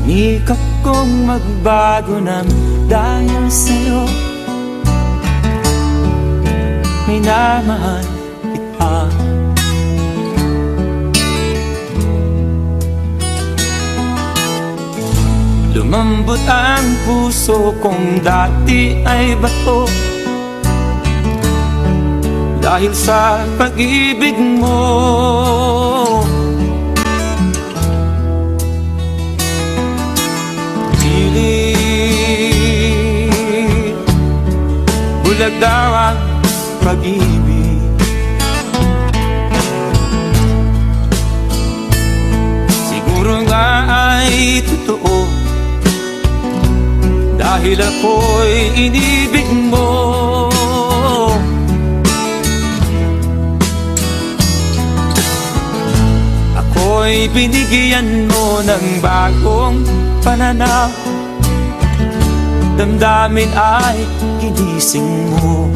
Sinikap kong magbago ng dahil sa'yo. Minamahal kita. Lumambot ang puso kong dati ay bato dahil sa pag-ibig mo. Pilit bulag daw ang pag-ibig. Siguro nga ay totoo dahil ako'y inibig mo. Ako'y binigyan mo ng bagong pananaw. Damdamin ay ginising mo.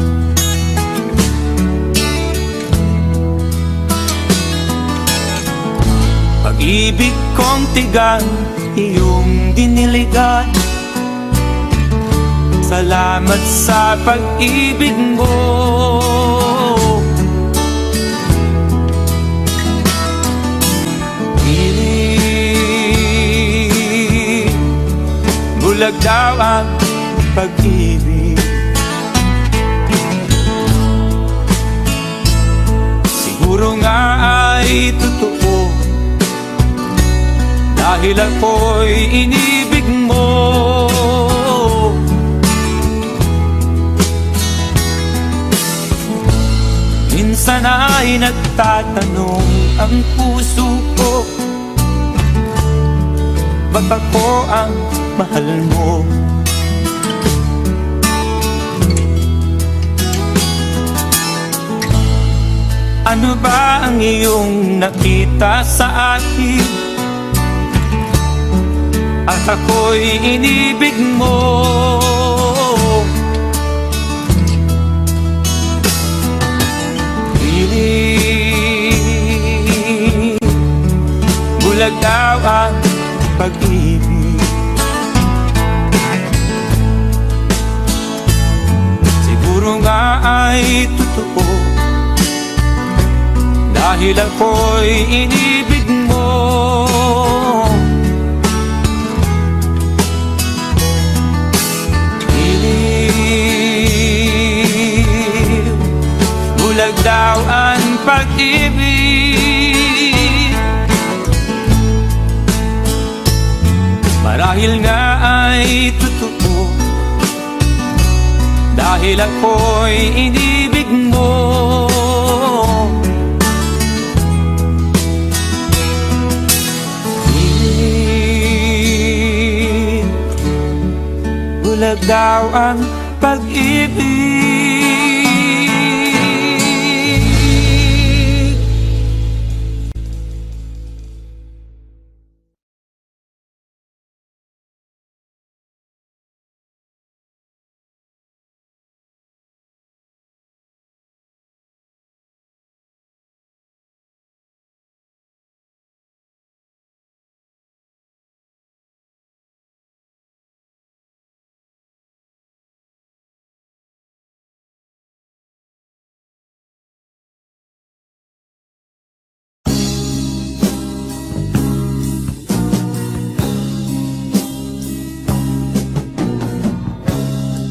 Pag-ibig kong tigang iyong diniligan. Salamat sa pag-ibig mo. Pilit bulag daw ang pag-ibig. Siguro nga ay totoo dahil ako'y inibig mo. Minsan ay nagtatanong ang puso ko, ba't ako ang mahal mo? Ano ba ang iyong nakita sa akin? At ako'y inibig mo. Pilit bulag daw ang pag-ibig. Siguro nga ay totoo dahil ako'y inibig mo. Pilit bulag daw ang pag-ibig. Marahil nga ay totoo dahil ako'y inibig mo. Bulag daw ang pag-ibig.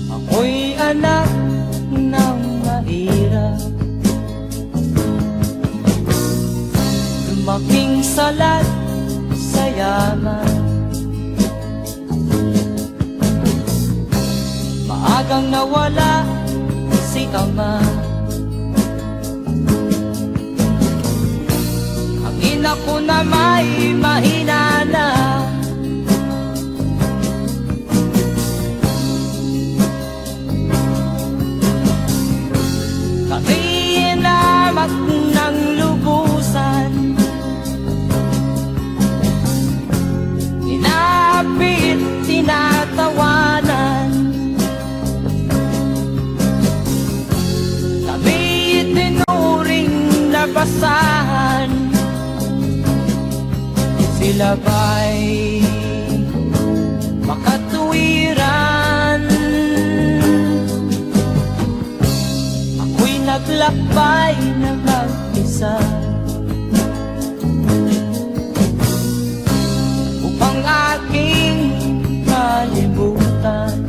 Ako'y anak ng mahirap, lumaking salat sa yaman. Maagang nawala si ama. Ang ina ko na may mahina na. Inamak ng lubusan, inapit, tinatawanan. Kami itinuring na basahan. Sila ba'y lakbay na mag-isa upang aking kalimutan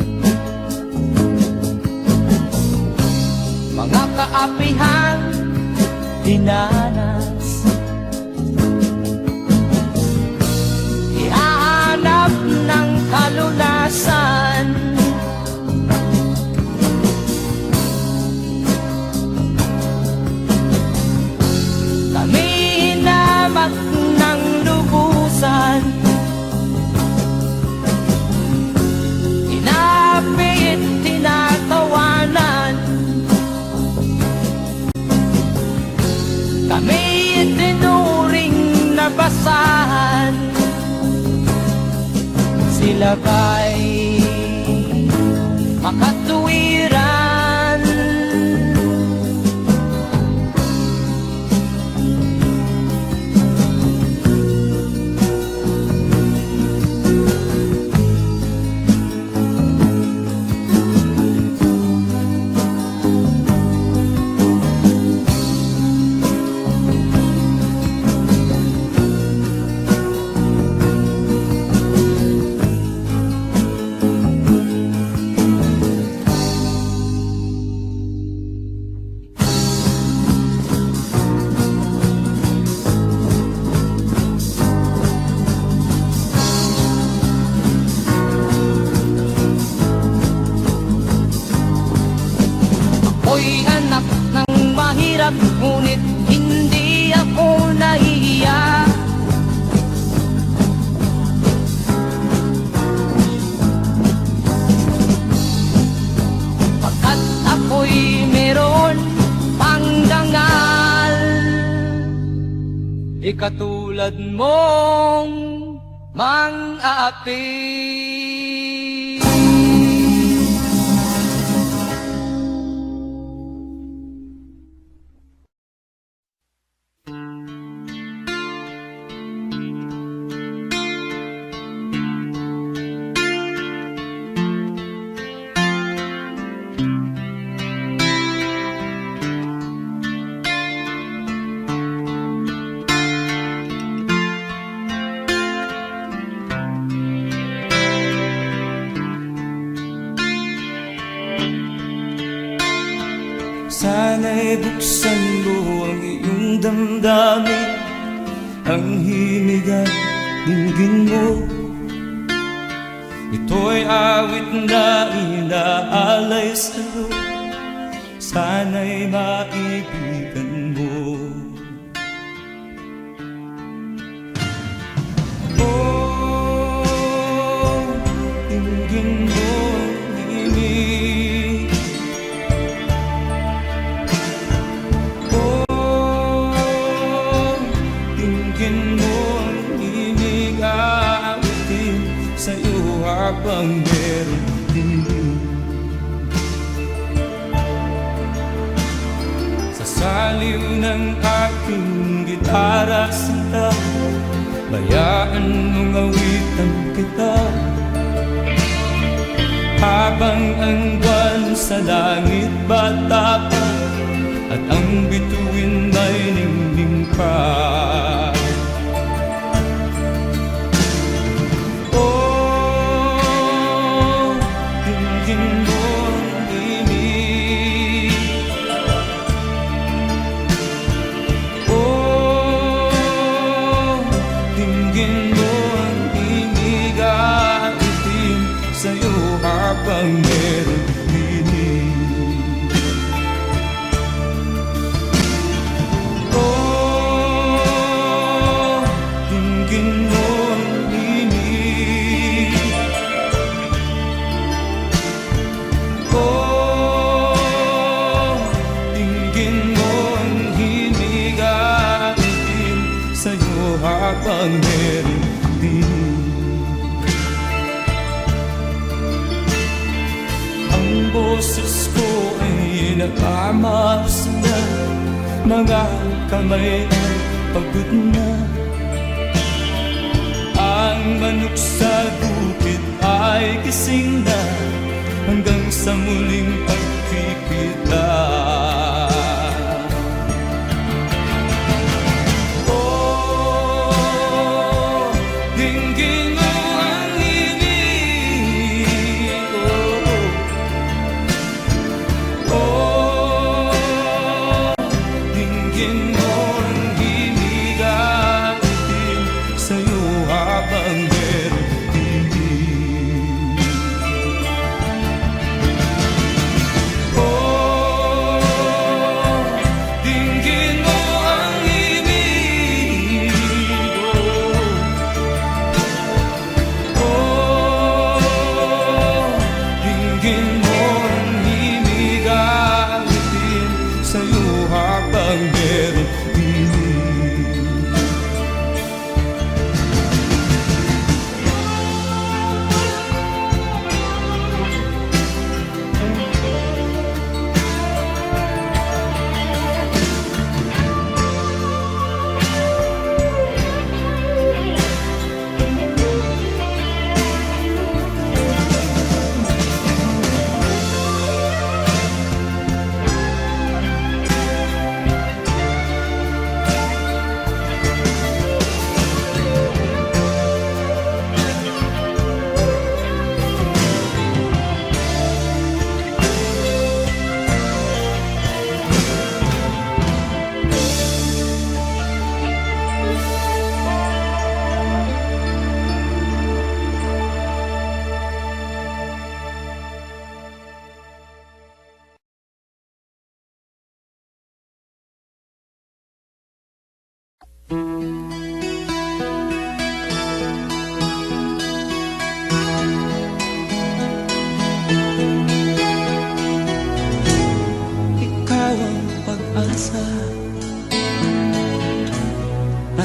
mga kaapihang dinanas. Ihahanap ng kalunasan kami hinamak ng lubusan, inapit, tinatawanan, kami itinuring na basahan. Sila ba'y makatuwiran? Ako'y anak ng mahirap, ngunit hindi ako nahihiya. Pagkat ako'y meron pang dangal, di katulad mong mang-aapi. Sana'y buksan mo ang iyong damdamin, ang himig at dinggin mo. Ito'y awit na inaalay sa'yo, sana'y maibigan mo. Oh, dinggin mo ang himig. Habang meron din sa saliw ng aking gitara sinta, bayaan mong awitan kita habang ang buwan sa langit bata pa at ang bituin may ningning pa. Habang meron dinig, oh, dinggin mo ang himig. Oh, dinggin mo ang himig, awitin sa'yo habang meron dinig. Boses ko ay nakamaas na, mga kamay ay pagod na. Ang manok sa bukid ay gising na, hanggang sa muling pagkikita.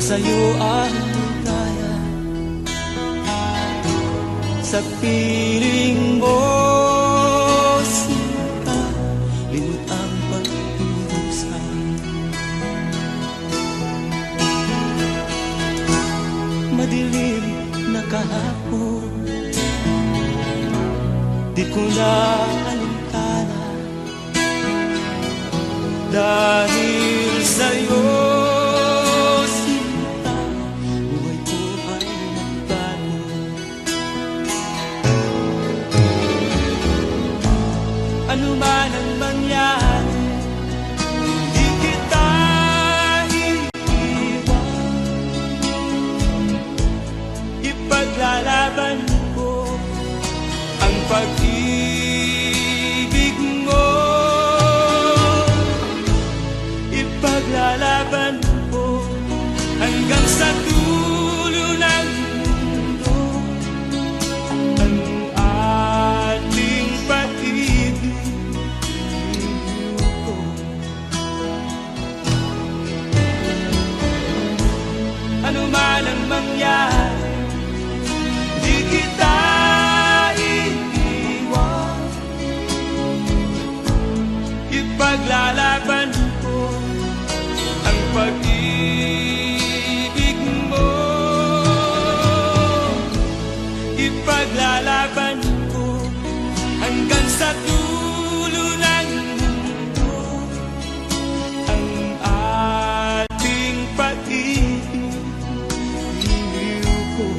Nasa'yo ang ligaya, sa piling mo sinta, limot ang pagdurusa. Madilim na kahapon, di ko na alintana, dahil sa'yo sinta, buhay ko ay nagbago. Ano man ang mangyari, di kita iiwan. Ipaglalaban ko ang pag-ibig mo. Ipaglalaban ko hanggang sa dulo ng mundo ang ating pag-ibig ko. Ano man ang mangyari, di kita iiwan. Ipaglalaban ko ang pag-ibig mo. Ipaglalaban ko hanggang sa dulo ng mundo ang ating pag-ibig ko.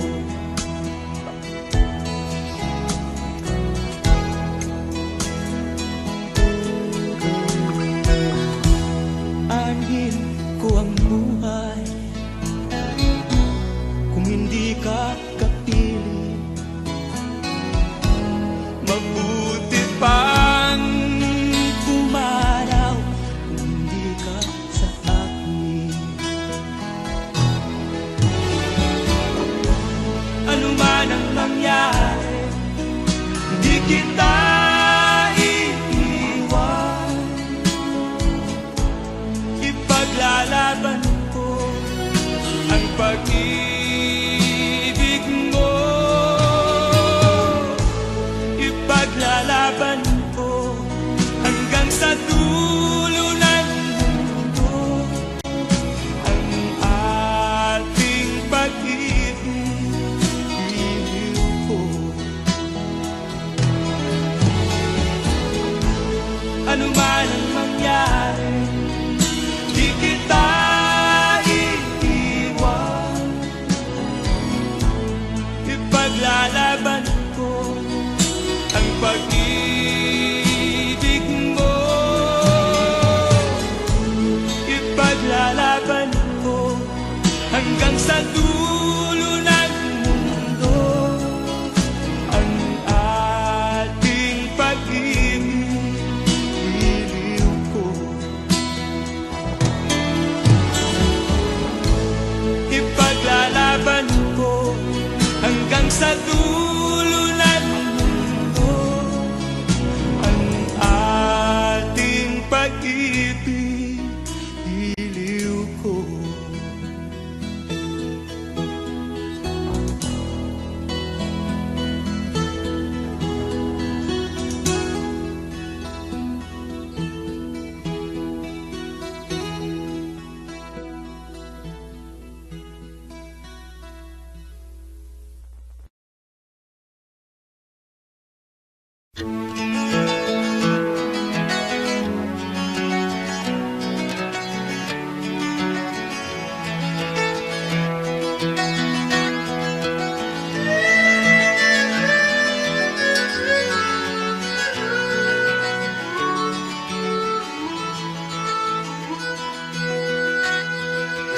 Anhin ko ang buhay kung hindi ka kapili. Mabuti pang pumanaw kung hindi ka sa akin. Ano man ang mangyari, hindi kita iiwan. Ipaglalaban ko ang pag-ibig mo. Ipaglalaban ko hanggang sa dulo ng mundo ang ating pag-ibig ko. Ano man ang mangyari, di kita iiwan. Ipaglalaban ko ang pag-ibig mo. Ipaglalaban ko hanggang sa dulo ng mundo ang ating pag-ibig ko. Ipaglalaban ko hanggang sa dulo ng mundo ang ating pag-ibig ko.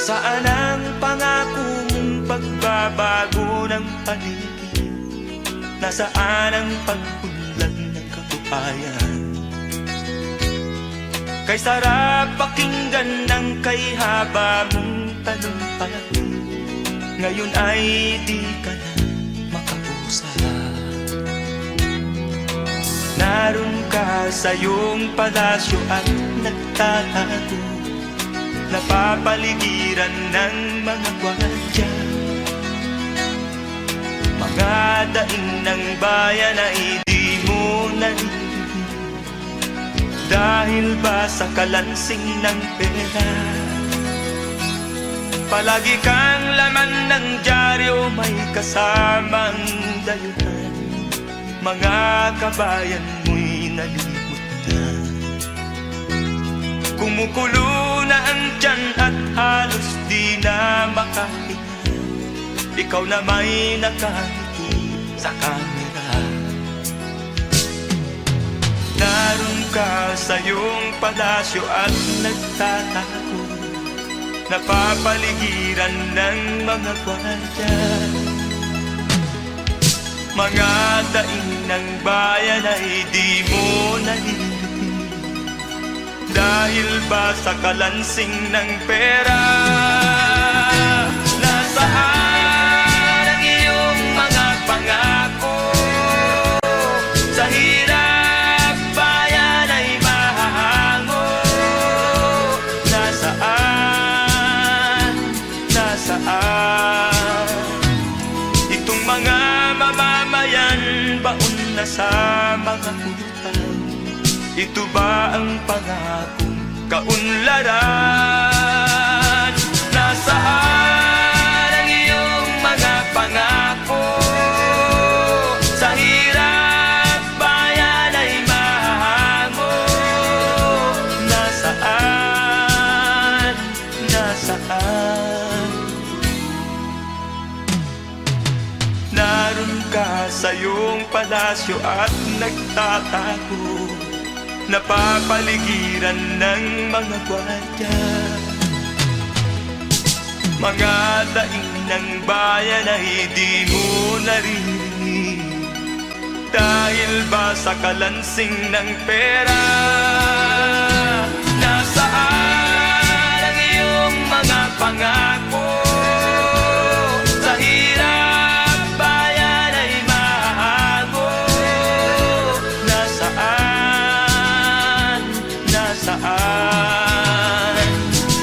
Saan ang pangako mong pagbabago ng paligid? Nasaan ang pag-unlad ng kabuhayan? Kay sarap pakinggan ng kay haba mong talumpati, ngayon ay di ka na makausap. Naroon ka sa iyong palasyo at nagtatago napapaligiran ng mga gwardiya. Mga daing ng bayan ay di mo naririnig, dahil ba sa kalansing ng pera? Palagi kang laman ng dyaryo, may kasamang dayuhan. Mga kabayan mo'y nalimot na, kumukulo na ang tiyan at halos di na makahinga. Ikaw na may nakangiti sa kamera. Naroon ka sa iyong palasyo at nagtatago, napapaligiran ng mga gwardiya. Mga daing ng bayan ay di mo naririnig, dahil ba sa kalansing ng pera? Nasaan ang iyong mga pangako? Sa hirap bayan ay mahahango. Nasaan? Nasaan? Itong mga mamamayan, baon na sa mga utang. Ito ba ang pangakong kaunlaran? Nasaan ang iyong mga pangako? Sa hirap bayan ay mahango. Nasaan? Nasaan? Naroon ka sa iyong palasyo at nagtatago, napapaligiran ng mga gwardiya. Mga daing ng bayan ay di mo naririnig, dahil ba sa kalansing ng pera? Nasaan ang iyong mga pangako? Sa hirap bayan ay mahango. Nasaan? Nasaan?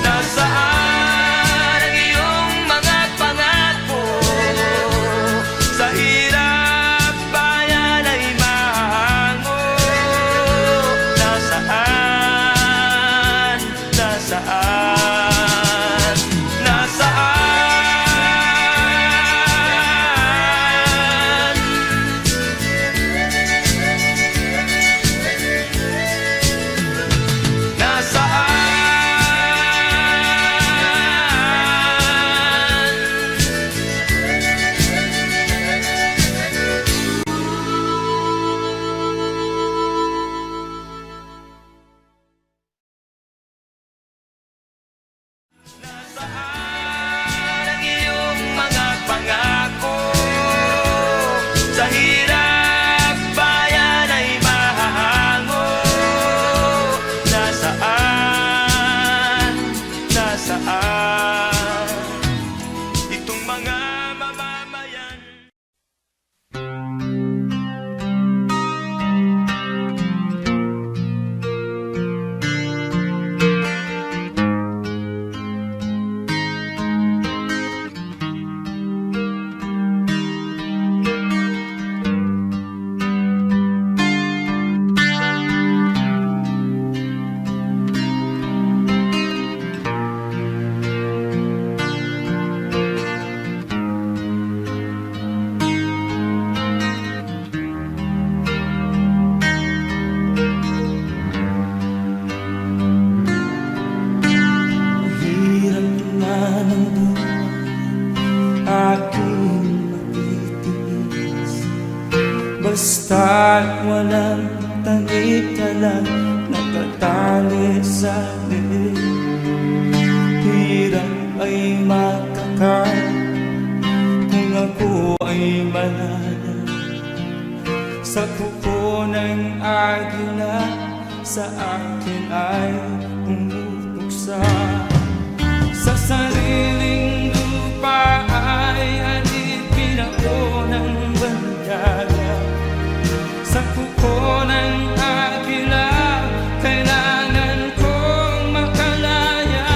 Nasaan ang iyong mga pangako? Sa hirap bayan ay mahango. Nasaan? Nasaan? Nasaan? Nasaan ang iyong mga pangako? Sa hirap bayan ay mahahango. Nasaan? Nasaan? Itong mga mamamayan. Hirap na ng buhay aking matitiis, basta't walang tanik ka lang nakatali sa liit. Hirap ay makakain kung ako ay malala sa kuko ng agila, sa akin ay umutuksa. Sa sariling lupa ay alipin ako ng bandaga. Sa kuko ng agila, kailangan kong makalaya.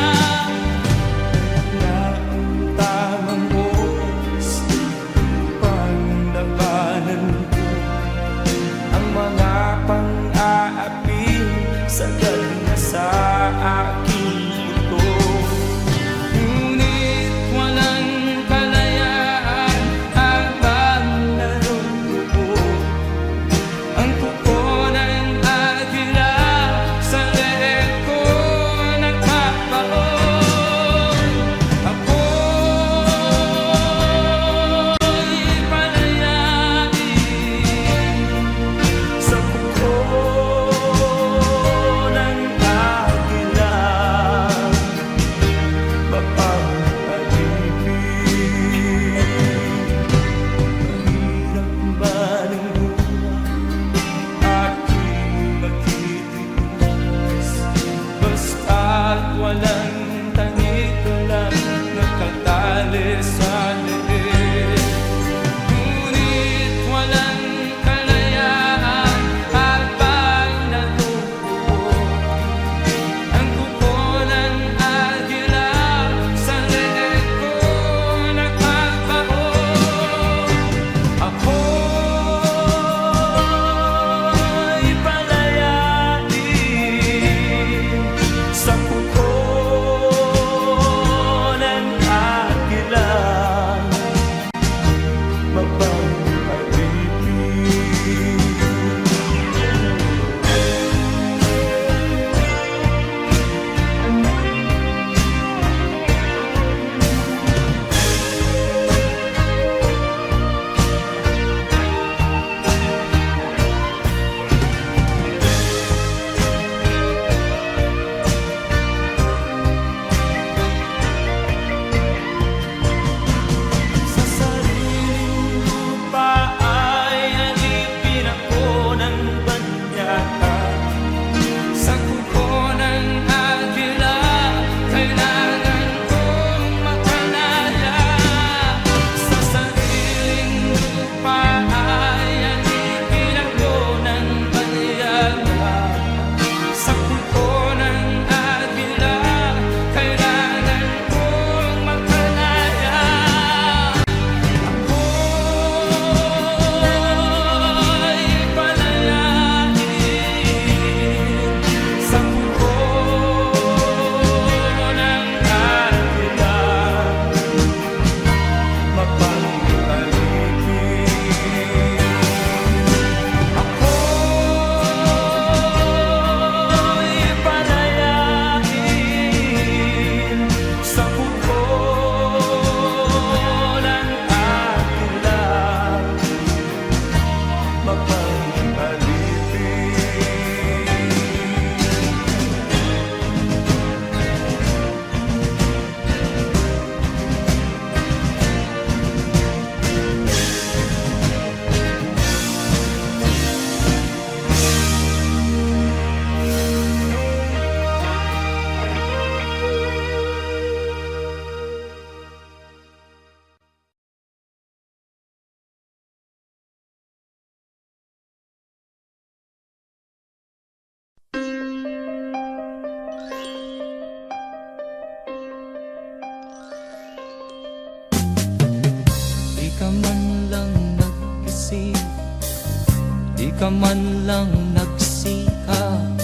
ka man lang nagsikap,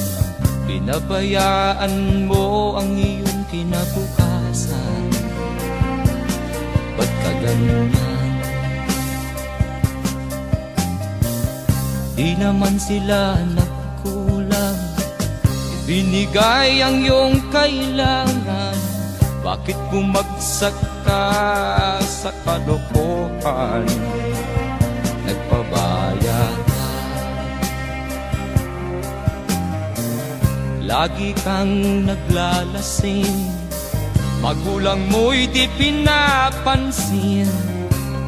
pinabayaan mo ang iyong kinabukasan. Ba't ka ganyan? Di naman sila nagkulang, ibinigay ang iyong kailangan. Bakit bumagsak ka sa kalokohan? Nagpabaya ka, lagi kang naglalasing, magulang mo'y di pinapansin.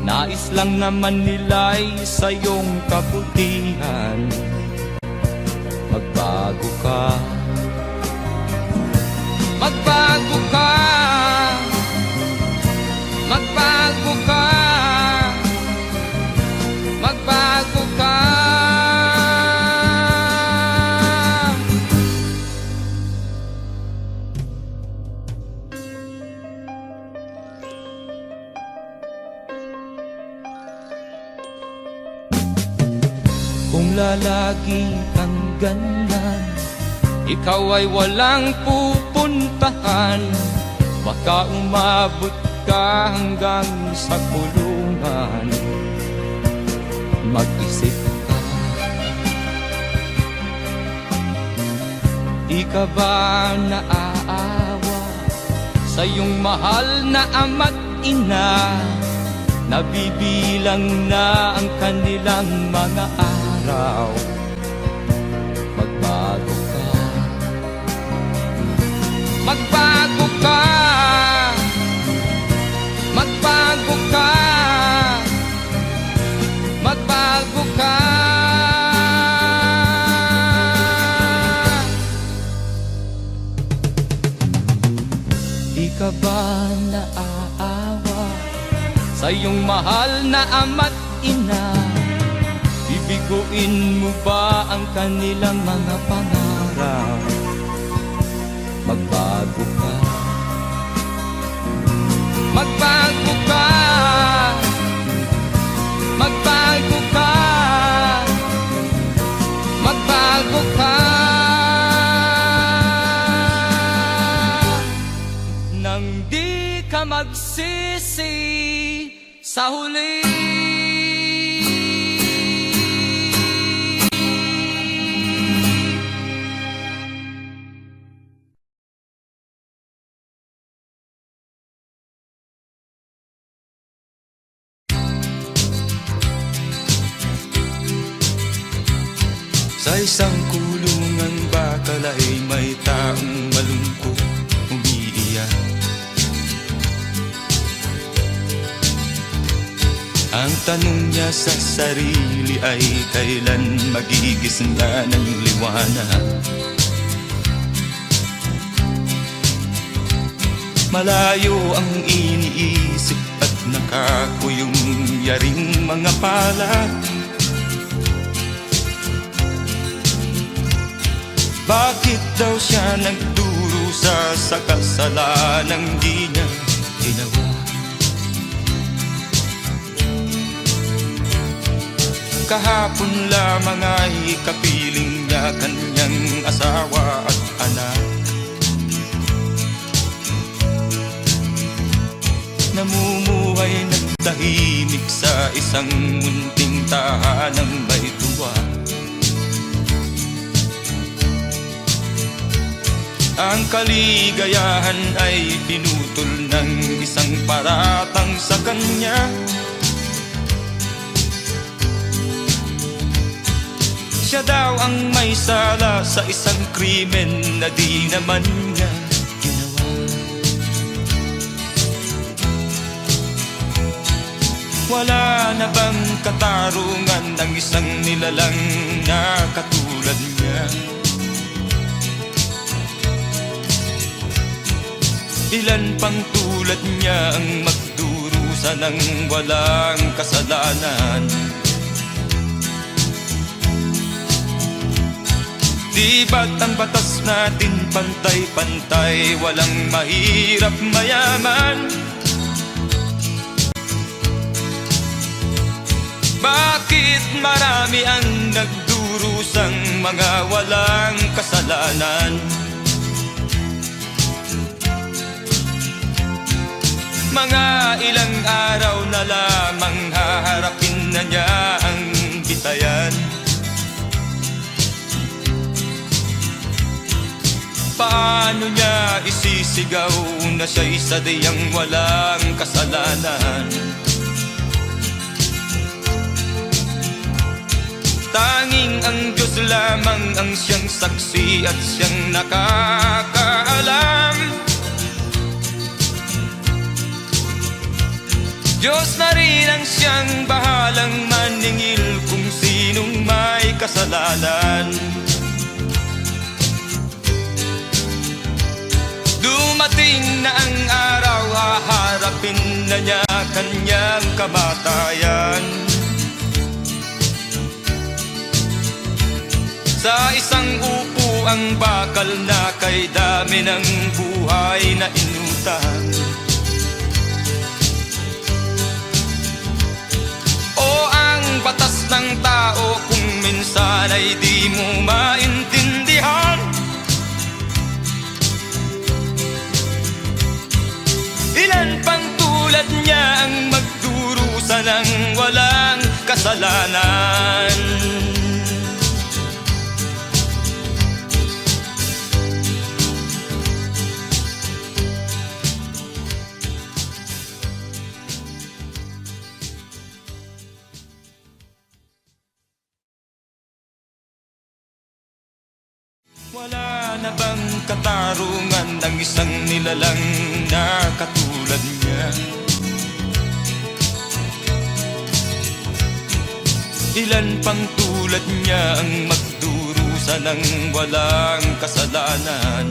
Nais lang naman nila'y sa iyong kabutihan. Magbago ka, magbago ka, magbago ka, magbago ka. Kung lalagi kang ganyan, ikaw ay walang pupuntahan. Baka umabot ka hanggang sa kulungan. Mag-isip ka, di ka ba naaawa sa iyong mahal na ama't ina? Nabibilang na ang kanilang mga araw. Magbago ka, magbago ka, magbago ka, magbago ka. Di ka ba naaawa sa iyong mahal na ama't ina? Bibiguin mo ba ang kanilang mga pangarap? Magbago ka, magbago ka, magbago ka, magbago ka. Nang di ka magsisi sa huli. Sa isang kulungan bakal ay may taong malungkot umiiyak. Ang tanong niya sa sarili ay kailan magigising na ng liwanag. Malayo ang iniisip at nakakuyong yaring mga palad. Bakit daw siya nagdurusa sa kasalanang di niya ginawa? Kahapon lamang ay kapiling niya kanyang asawa at anak. Namumuhay nagtahimik sa isang munting tahanang may tuwa. Ang kaligayahan ay pinutol ng isang paratang sa kanya. Siya daw ang may sala sa isang krimen na di naman niya ginawa. Wala na bang katarungan ng isang nilalang na katulad niya? Ilan pang tulad niya ang magdurusa ng walang kasalanan? Di ba't ang batas natin pantay-pantay, walang mahirap mayaman? Bakit marami ang nagdurusa nagdudurusang mga walang kasalanan. Mga ilang araw na lamang haharapin na niya ang bitayan. Paano niya isisigaw na siya'y sadyang walang kasalanan? Tanging ang Diyos lamang ang siyang saksi at siyang nakakaalam. Diyos na rin ang siyang bahalang maningil kung sinong may kasalanan. Dumating na ang araw, haharapin na niya kanyang kamatayan. Sa isang upo ang bakal na kay dami ng buhay na inutang. O ang batas ng tao kung minsan ay di mo maintindihan. Ilan pang tulad niya ang magdurusa ng walang kasalanan. Wala na bang katarungan ng isang nilalang na katulad niya? Ilan pang tulad niya ang magdurusa ng walang kasalanan?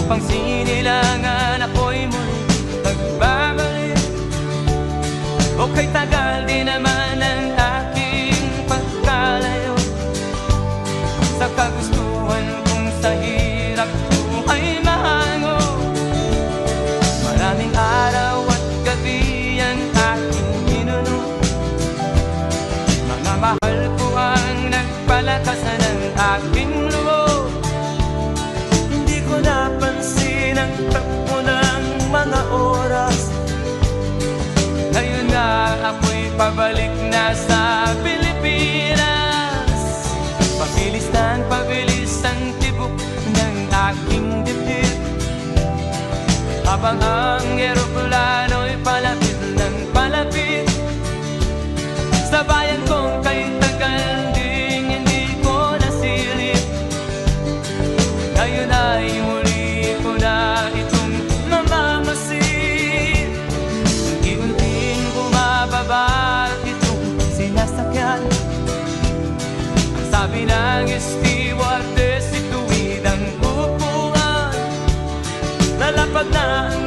Pang sinilangan ako'y muli magbabalik. O kay tagal din naman ang aking pagkalayo sa kagustuhan kong sa hirap buhay mahango. Maraming araw at gabi ang aking minuno. Mga mahal ko ang nagpalakasan ng aking loob. Hindi ko napansin ang takbo ng mga oras. Ngayon nga ako'y pabalik na sa Pilipinas. Pabilis ang tibok ng aking dibdib, habang ang eroplano'y palapit ng palapit sa bayan kong kay tagal ding hindi ko nasilip. Ngayon ay muli ko na itong mamamasid. Unti-unting bumababa itong sinasakyan. Ang sabi ng stewardess, ituwid ang upuan. Lalapag na ang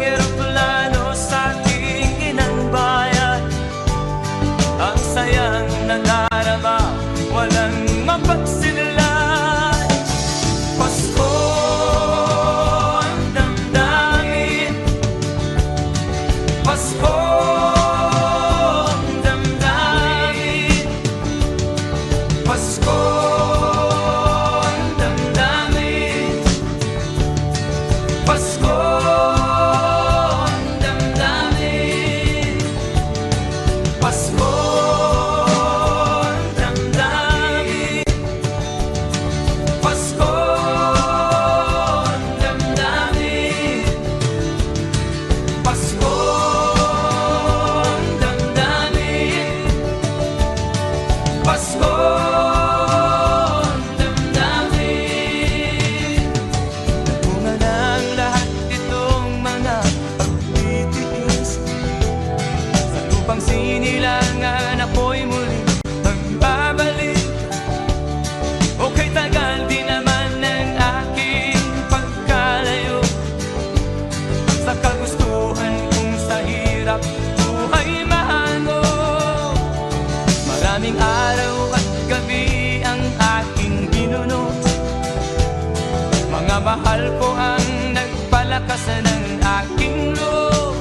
Mga mahal ko ang nagpalakas ng aking loob.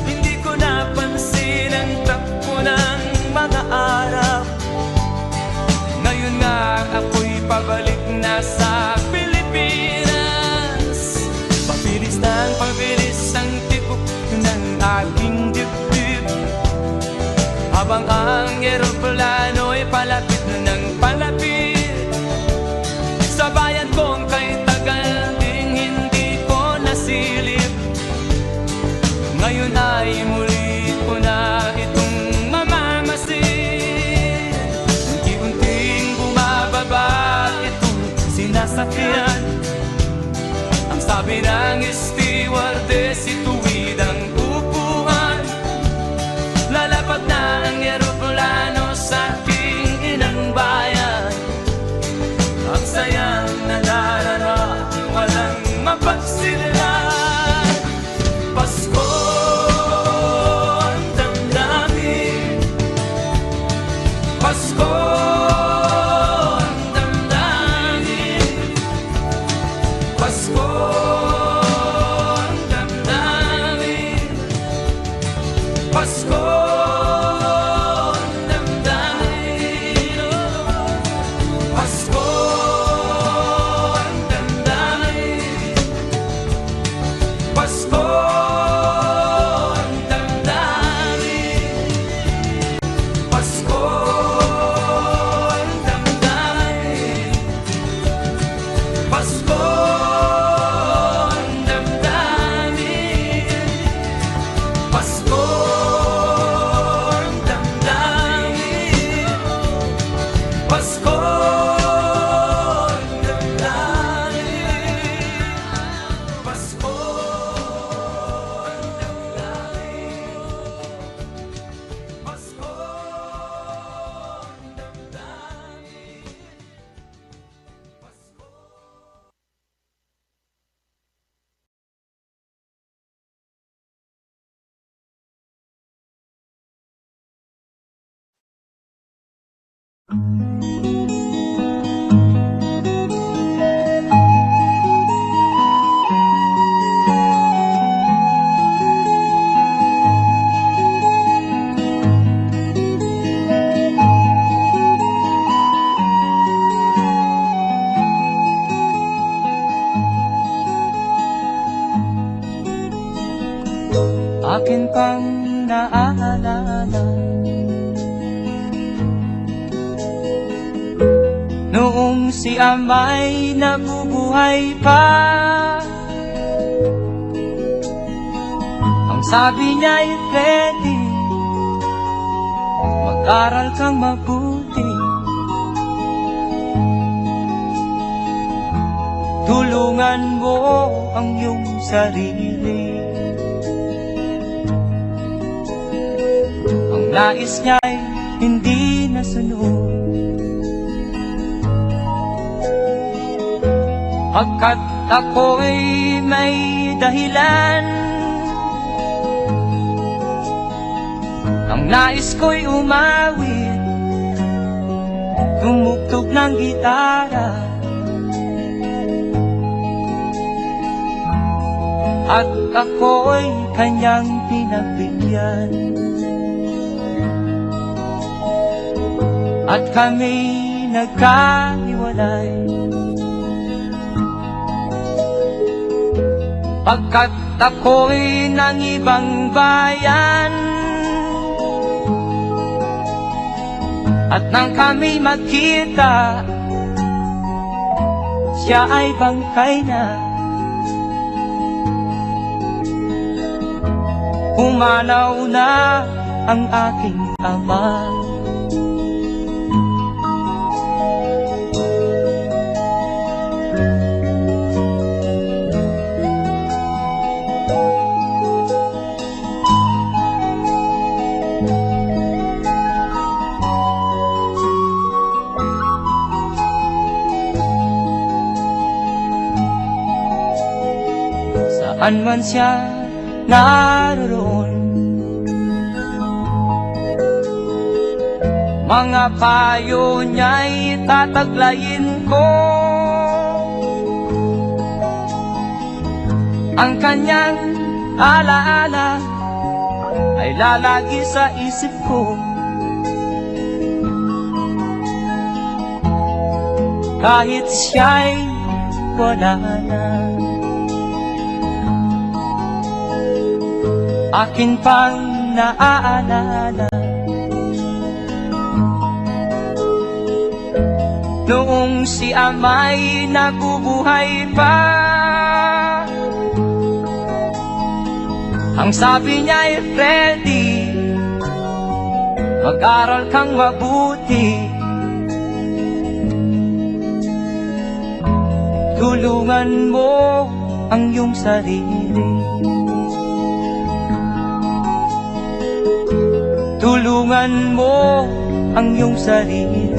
Hindi ko napansin ang takbo ng mga araw. Ngayon nga ako'y pabalik na sa Pilipinas. Pabilis ang tibok ng aking dibdib, habang ang eroplano'y palapit ng palapit sa bayan kong kay tagal ding hindi ko nasilip. Ngayon ay muli ko na itong mamamasid. Unti-unting bumababa itong sinasakyan. Ang sabi ng stewardess, ituwid ang upuan. Lalapag na ang eroplano sa aking inang bayan. Ang sayang nadarama, walang mapagsilan. Pasko ang damdamin, Pasko ang damdamin, Pasko ang damdamin, Pasko ang damdamin, Pasko ang damdamin, Pasko ang damdamin, Pasko ang damdamin, Pasko ang damdamin, Pasko ang damdamin, Pasko ang damdamin, Pasko ang damdamin, Pasko ang damdamin, Pasko. Akin pang naaalala noong si ama'y nabubuhay pa. Ang sabi niya'y Freddy, mag-aral kang mabuti, tulungan mo ang iyong sarili. Ang nais niya'y hindi nasunod, pagkat ako'y may dahilan. Ang nais ko'y umawit, tumugtog ng gitara, at ako'y kanyang pinabigyan. At kami nagkahiwalay, pagkat ako'y ng ibang bayan. At nang kami magkita, siya ay bangkay na. Pumanaw na ang aking ama. Saan man siya naroon, mga payo niya'y tataglayin ko. Ang kanyang alaala ay lalagi sa isip ko. Kahit siya'y wala na, akin pang naaalala noong si ama'y nabubuhay pa. Ang sabi niya'y Freddy, mag-aral kang mabuti, tulungan mo ang iyong sarili, tulungan mo ang iyong sarili,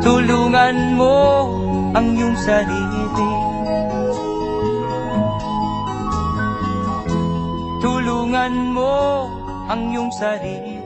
tulungan mo ang iyong sarili, tulungan mo ang iyong sarili.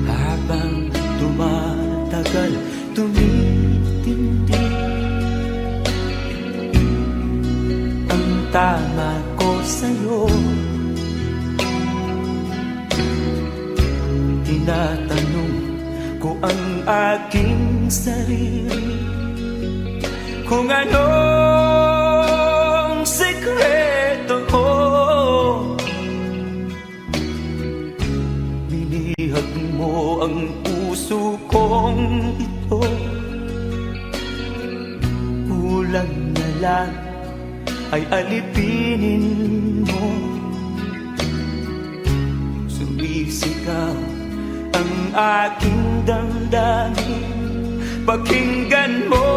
Habang tumatagal, tumitindi ang tama ko sa'yo. Tinatanong ko ang aking sarili kung anong sekreto ko. Binihag mo ang puso kong ito. Kulang na lang ay alipinin mo. Sumisigaw ang aking damdamin, pakinggan mo.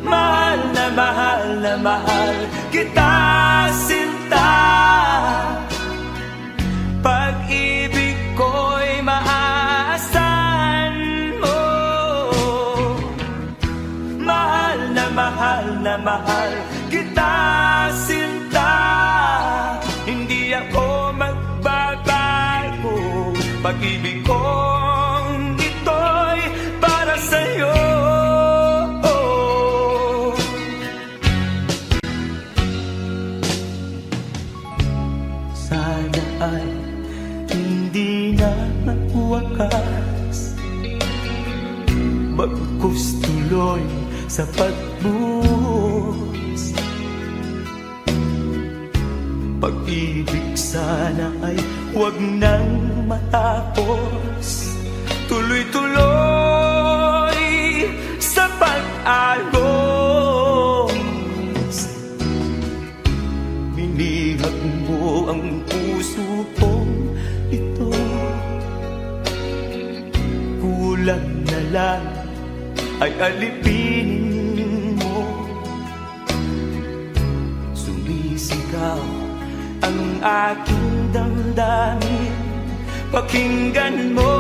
Mahal na mahal na mahal kita, sinta. Pag-ibig ko'y maaasahan mo. Mahal na mahal na mahal kita, sinta. Hindi ako magbabago. Pag-ibig kong ito'y para sa'yo. Sana ay hindi na magwakas, bagkus tuloy sa pagbuhos. Pag-ibig sana ay huwag nang matapos, tuloy-tuloy sa pag-agos. Binihag mo ang puso kong ito. Kulang na lang ay alipinin mo. Sumisigaw ang aking damdamin, pakinggan mo.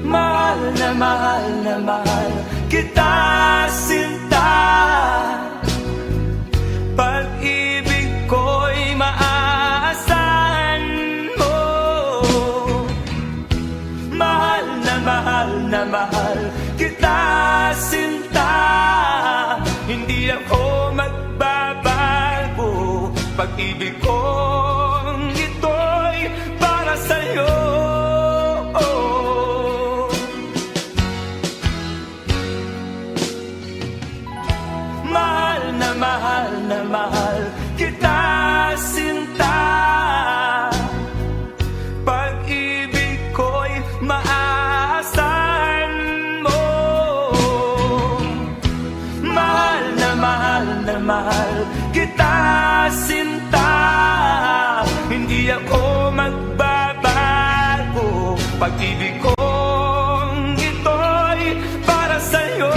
Mahal na mahal na mahal kita, sinta. Pag-ibig ko'y maaasahan mo. Mahal na mahal kita, sinta. Hindi ako magbabago. Pag-ibig kong ito'y para sa'yo. Mahal na mahal kita, sinta. Pag-ibig ko'y maaasahan mo. pag-ibig kong ito'y para sa'yo.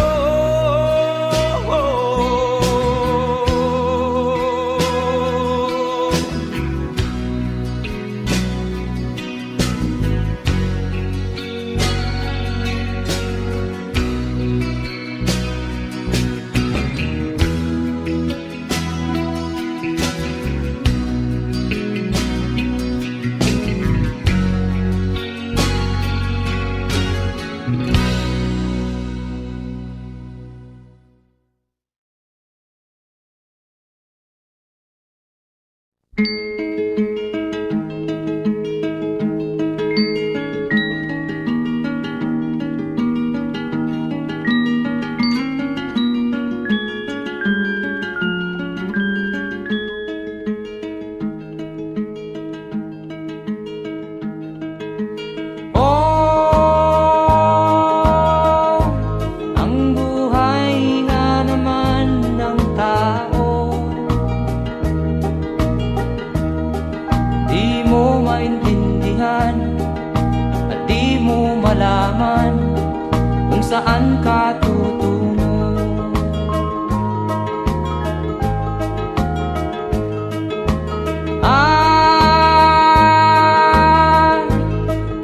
Saan ka tutungo?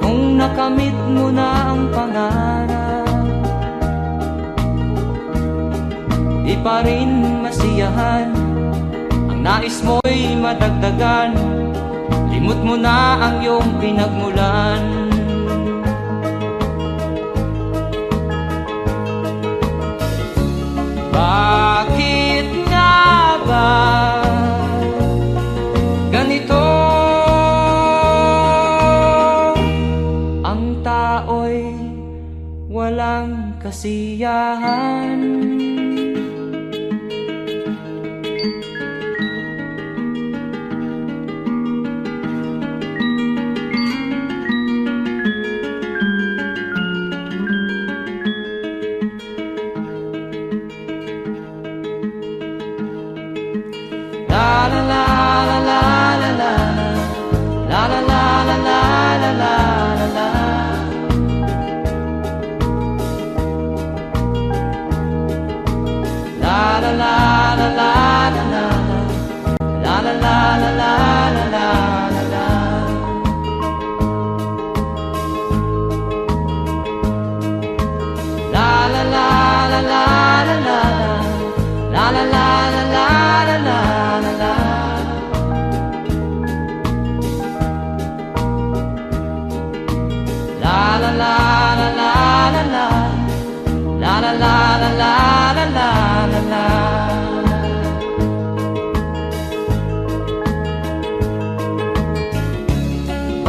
Kung nakamit mo na ang pangarap, di pa rin masiyahan. Ang nais mo'y madagdagan, limot mo na ang iyong pinagmulan. Bakit nga ba ganito? Ang tao'y walang kasiyahan.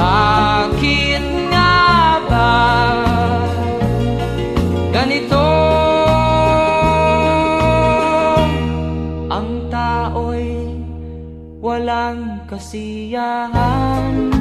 Bakit nga ba ganito? Ang tao'y walang kasiyahan.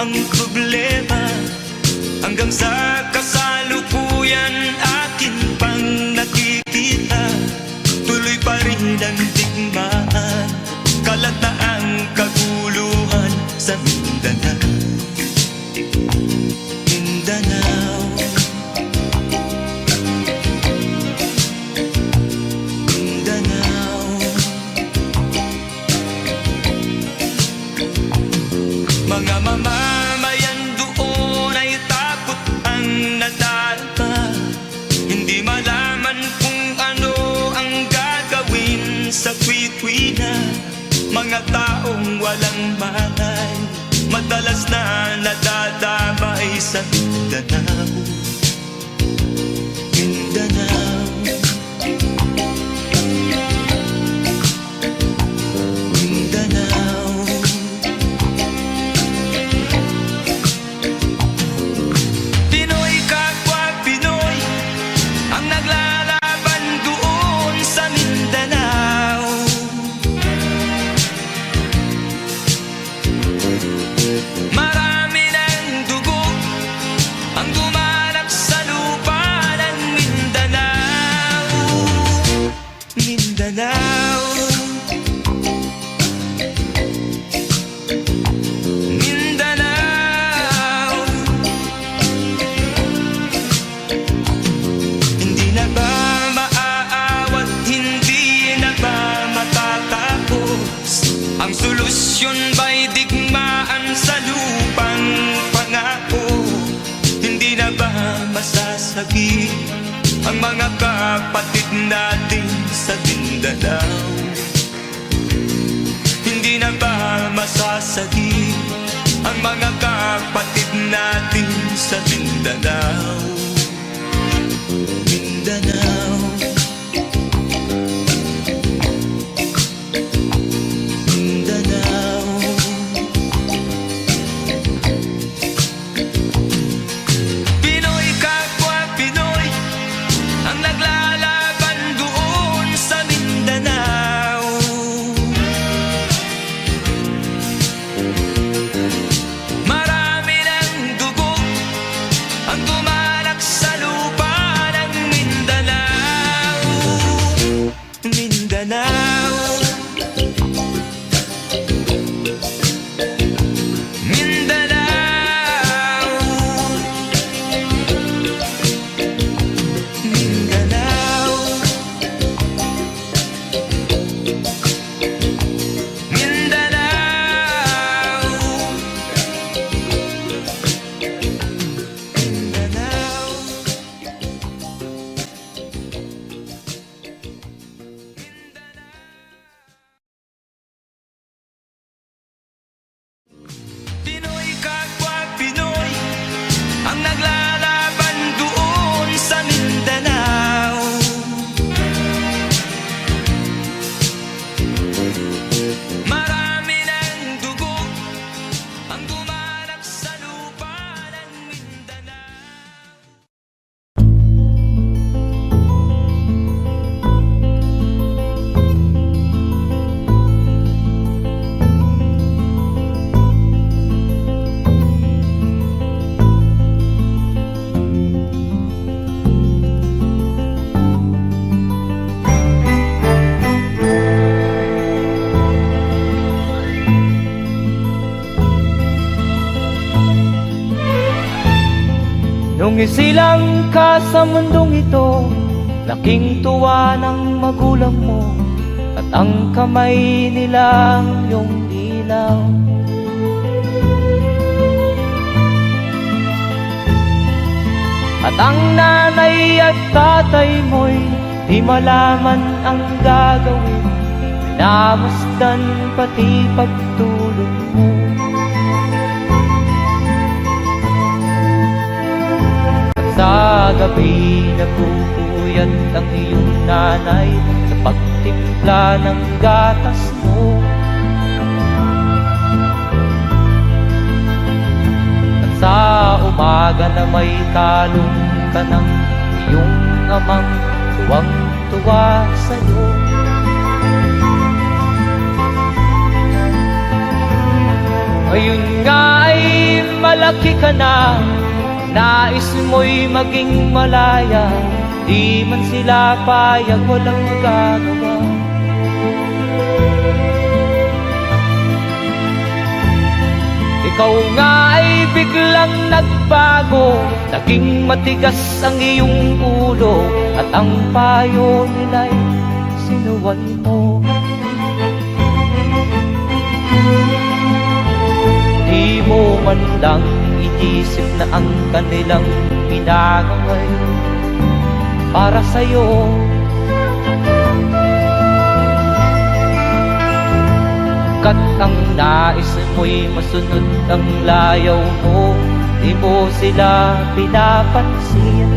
ang problema. Hanggang sa kasalukuyan akin pang nakikita, tuloy pa rin ang digmaan, kalat na ang kaguluhan sa Mindanao. Mindanao, Mindanao. Mga mamamayan doon ay takot ang nadarama. Hindi malaman kung ano ang gagawin sa tuwi-tuwi na. Mga taong walang malay, madalas na nadadamay sa Mindanao. Mindanao, Mindanao. Pinoy kapwa Pinoy ang naglalaban doon sa Mindanao. Marami ng dugo ang dumalak sa lupa ng Mindanao. Mindanao, Mindanao. Hindi na ba maaawat, hindi na ba matatapos? Ang solusyon ba'y digmaan sa lupang pangako? Hindi na ba masasagi ang mga kapatid natin sa Mindanao? Hindi na ba masasagi ang mga kapatid natin sa Mindanao? Mindanao, Mindanao. Pinoy kapwa Pinoy ang naglalaban doon sa Mindanao. Marami ng dugo ang dumalak sa lupa ng Mindanao. Mindanao, Mindanao. Mindanao, Mindanao. Mindanao. Pinoy kapwa Pinoy ang naglalaban doon sa Mindanao. Marami ng dugo ang dumalak sa lupa ng Mindanao. Nung isilang ka sa mundong ito, laking tuwa ng magulang mo, at ang kamay nila ang iyong ilaw. At ang nanay at tatay mo'y di malaman ang gagawin, minamasdan pati pagtulog mo. Sa gabi nagpupuyat ang iyong nanay sa pagtimpla ng gatas mo. At sa umaga na may kalong ka ng iyong amang tuwang-tuwa sa'yo. Ngayon nga ay malaki ka na, nais mo'y maging malaya, di man sila payag, walang magagawa. Ikaw nga ay biglang nagbago, naging matigas ang iyong ulo, at ang payo nila'y sinuway mo. Di mo man lang inisip na ang kanilang pinagaway para sa'yo. Kat ang nais mo'y masunod ang layaw mo, di mo sila pinapansin.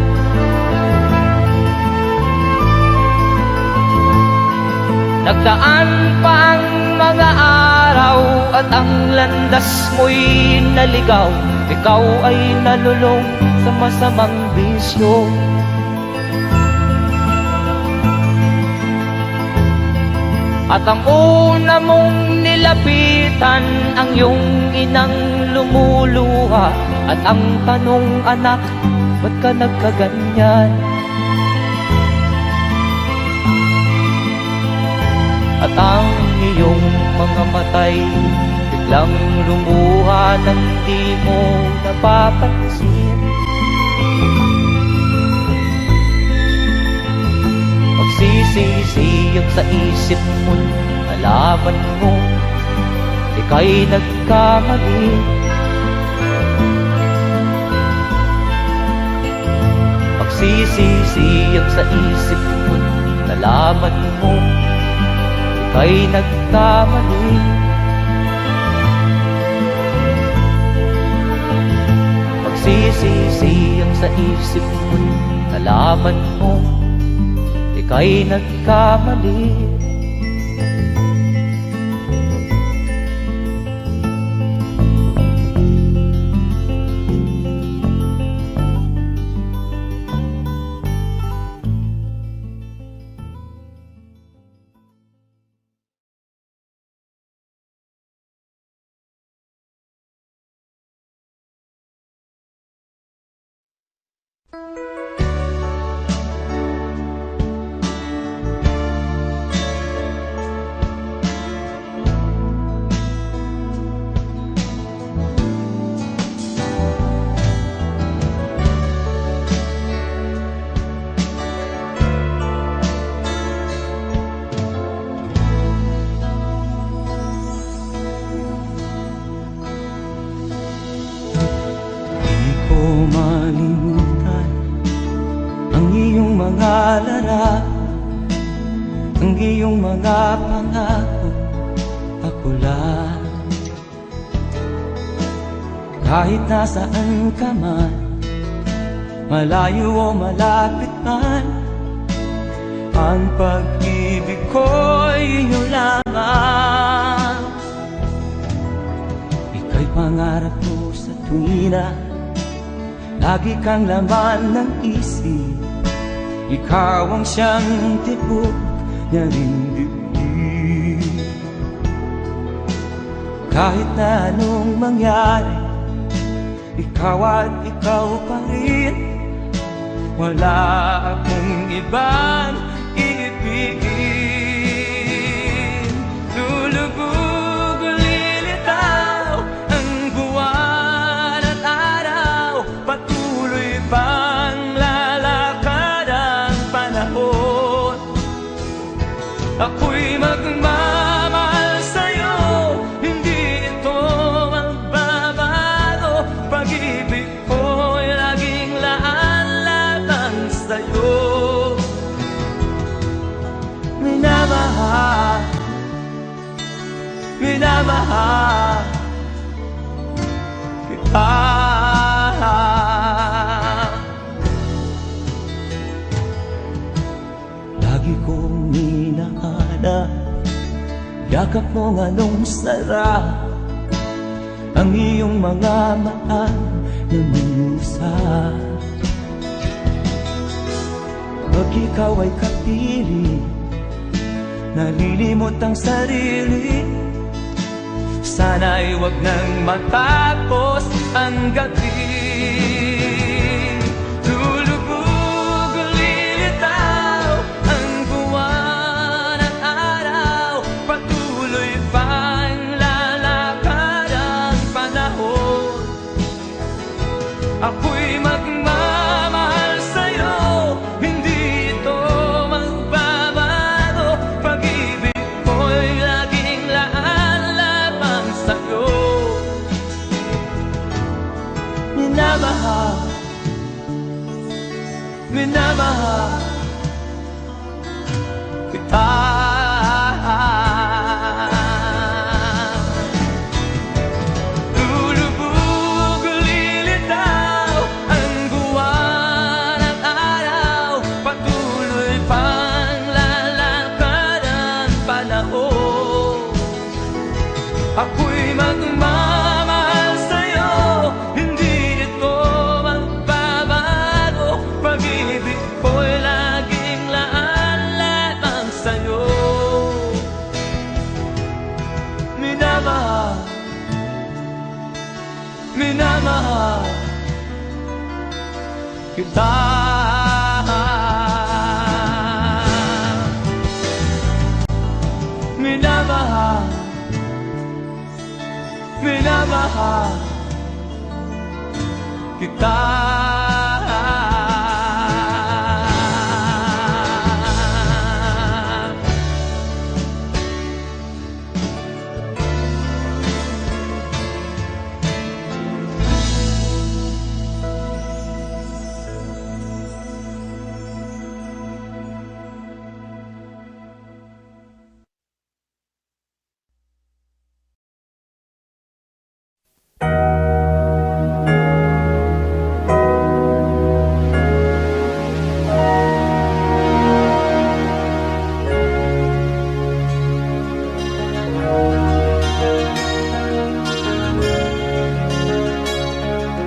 Nagdaan pa ang mga araw at ang landas mo'y naligaw. Ikaw ay nalulong sa masamang bisyo. At ang una mong nilapitan ang iyong inang lumuluha, at ang tanong, anak, ba't ka nagkaganyan? At ang iyong mga matay biglang lumuha nang di mo napapansin. Magsisisiyag sa isip mo, nalaman mo ika'y nagkamali. Magsisisiyag sa isip mo, nalaman mo ika'y nagkamali. Magsisisiyag sa isip mo, nalaman mo ika'y nagkamali. Malimutan ang iyong mga larawan, ang iyong mga pangako, ako lang. Kahit nasaan ka man, malayo o malapit man, ang pag-ibig ko'y iyo lamang. Ika'y pangarap ko sa tuwina, lagi kang laman ng isip. Ikaw ang siyang tibok niya ring dibdib. Kahit na anong mangyari, ikaw at ikaw pa rin. Wala akong ibang iibigin. Lulubog o lilitaw ang buwan at araw, patuloy pang lalakad ang panahon. Ako'y magmamahal sa'yo, hindi ito magbabago. Pag-ibig ko'y laging laan lamang sa'yo. Minamahal, minamahal kita. Lagi kong minahana, yakap mong anong sarap, ang iyong mga mata na musa. Pag ikaw ay kapili, nalilimot ang sarili. Sana'y wag nang matapos ang gabi. Lulubog o lilitaw ang buwan at araw, patuloy pang lalakad ang panahon. Ako'y magmamahal sa'yo, hindi ito magbabago. Pag-ibig ko'y laging laan sa'yo. Minamahal, minamahal kita. Lulubog, lilitaw ang buwan at araw, patuloy pang lalakad ang panahon. Ako'y magmamahal sa'yo, hindi ito magbabago. Pag-ibig ko'y laging laan lamang sa'yo. Minamahal, minamahal kita. Minamahal, minamahal kita.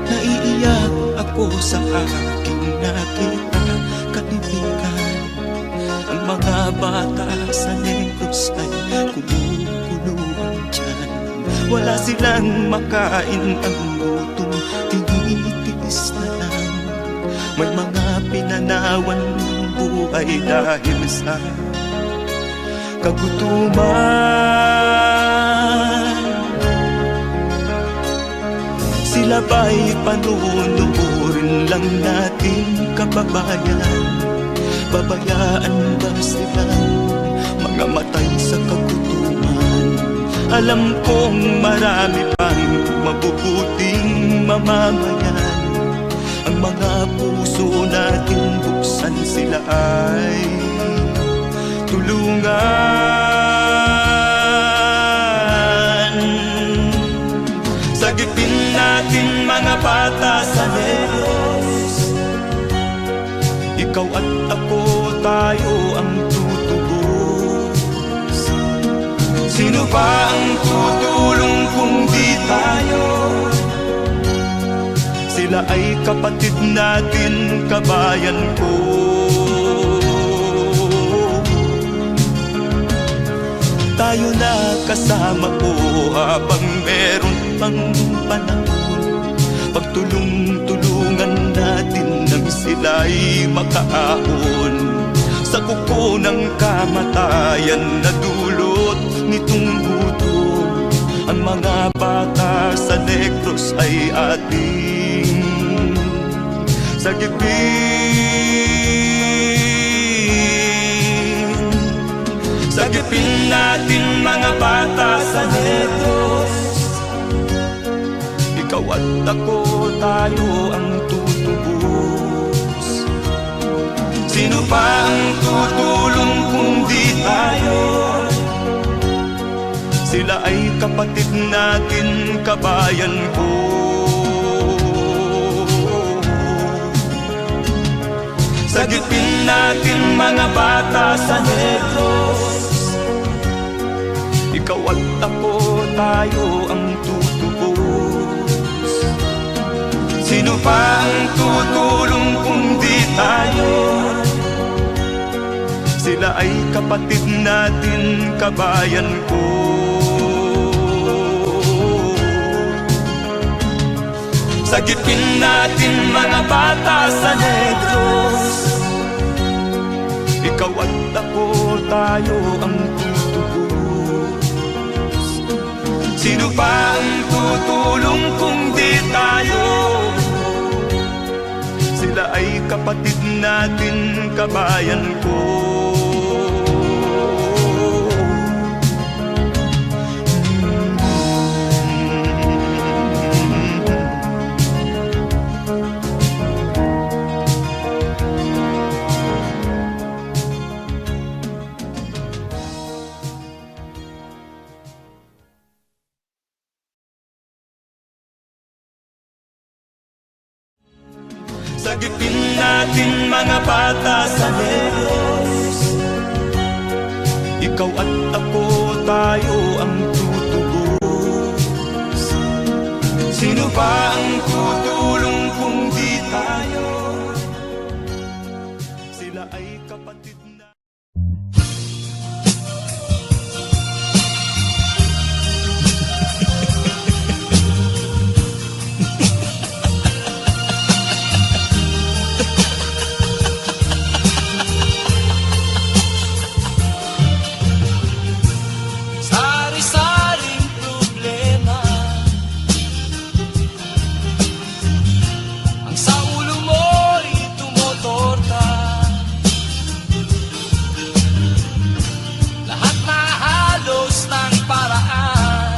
Naiiyak ako sa aking nakita, kaibigan. Ang mga bata sa Negros ay kumukuluan dyan. Wala silang makain, ang gutom tinitiis na lang. May mga pinanawan ng buhay dahil sa kagutuman. Sila ba'y panunurin lang natin, kababayan? Babayaan ba silang mga matay sa kagutuman? Alam kong marami pang mabubuting mamamayan. Ang mga puso natin buksan, sila ay tulungan. Sagipin natin mga bata sa Negros, ikaw at ako, tayo ang tutubos. Sino ba ang tutulong kung di tayo? Sila ay kapatid natin, kabayan ko. Tayo na kasama ko habang meron pang panahon. Pagtulong-tulungan natin nang sila'y makaahon sa kuko ng kamatayan na dulot nitong gutom. Ang mga bata sa Negros ay ating sagipin. Sagipin natin mga bata sa Negros, ikaw at ako, tayo ang tutubos. Sino pa ang tutulong kung di tayo? Sila ay kapatid natin, kabayan ko. Sagipin natin mga bata sa Negros, ikaw at ako, tayo ang tutubos. Sino pa ang tutulong kung di tayo? Sila ay kapatid natin, kabayan ko. Sagipin natin mga bata sa Negros, ikaw at ako, tayo ang tutubos. Sino pa ang tutulong kung di tayo? kabayan ko. Sagipin natin mga bata sa Diyos. Ikaw at ako, tayo ang tutubos. Sino ba ang tutulong kung di tayo? Sila ay kapatid na. Sari-saring problema ang sa ulo mo'y tumotorta. Lahat na halos ng paraan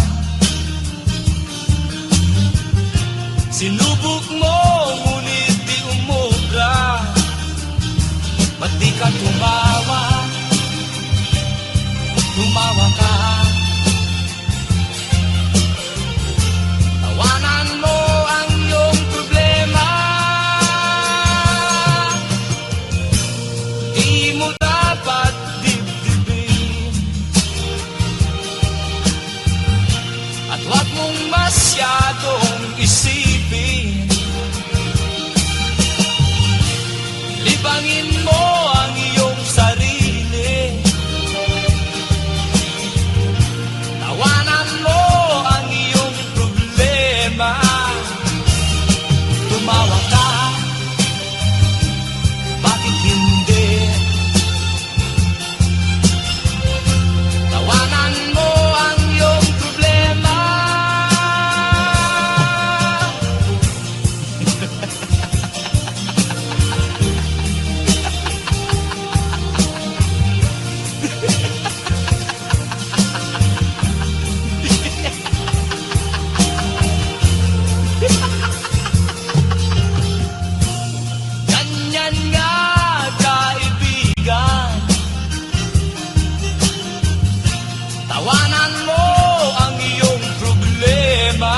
sinubok mo, ngunit di umubra. Ba't di ka tumawa? Tumawa ka. Tawanan mo ang iyong problema. Di mo dapat dibdibin, at huwag mong masyadong isipin. Libangin mo ang iyong sarili. Tawanan mo ang iyong problema. Tumawa ka, bakit hindi? Tawanan mo ang iyong problema. Ganyan nga, kaibigan. Tawanan mo ang iyong problema.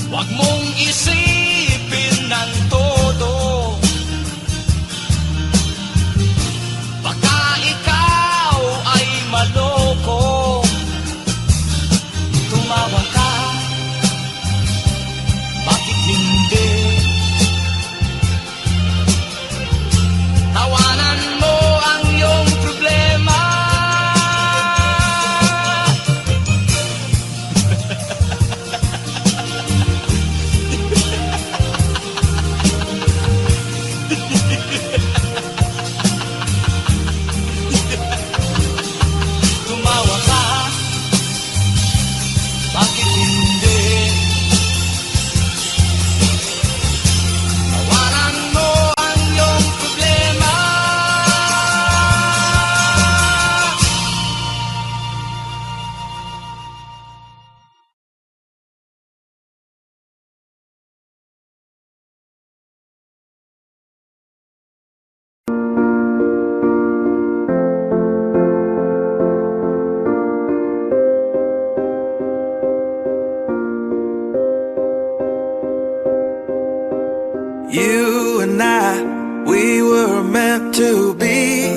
Huwag mong isipin ng todo. Baka ikaw ay maloko. Tumawa ka, bakit hindi? Tawanan mo ang iyong problema. Tumawa ka, bakit hindi? Tawanan mo ang iyong problema. You and I, we were meant to be.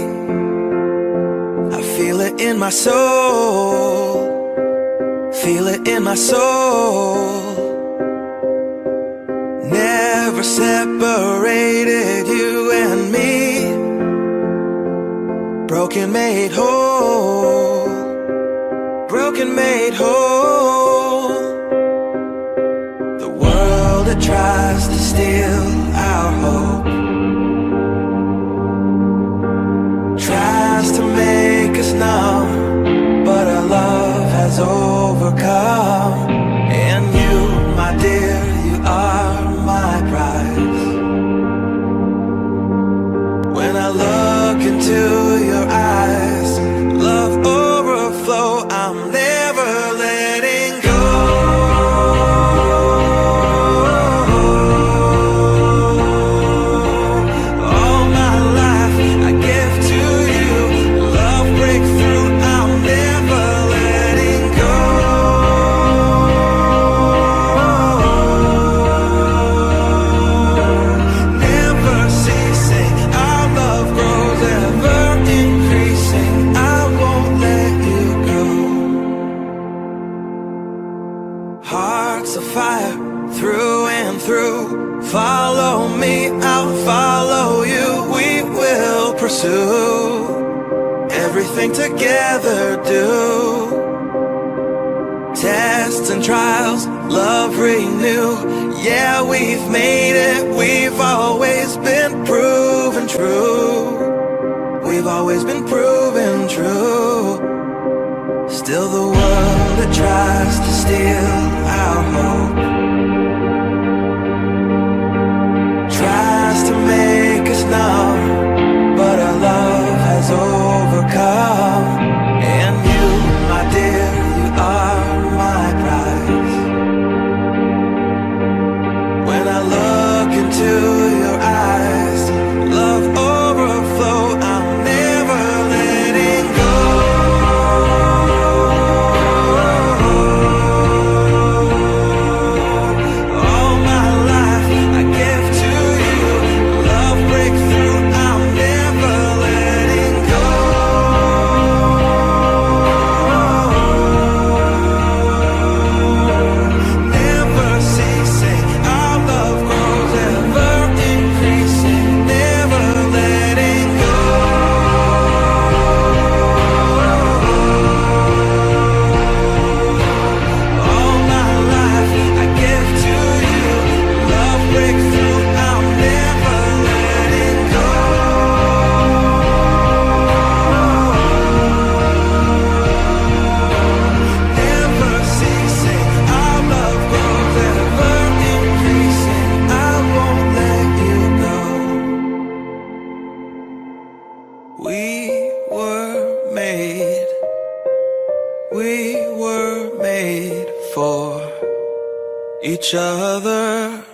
I feel it in my soul. Feel it in my soul. Never separated, you and me. Broken made whole. Broken made whole. The world that tries to steal our hope tries to make us numb, but our love has overcome. And you, my dear, you are my prize. Hearts of fire through and through. Follow me, I'll follow you. We will pursue everything together, do. Tests and trials, love renew. Yeah, we've made it. We've always been proven true. We've always been proven true. Still the world that tries to steal our hope tries to make us numb, but our love has overcome. And you, my dear, you are my prize. When I look into your eyes, love overflow, I'm never letting go. All my life I give to you. Love breakthrough, I'm never letting go. Never ceasing, our love grows ever increasing. Never letting go. All my life I give to you. Love breakthrough, I'm never letting go. Never ceasing, our love grows ever increasing. I won't let you go. We were made for each other.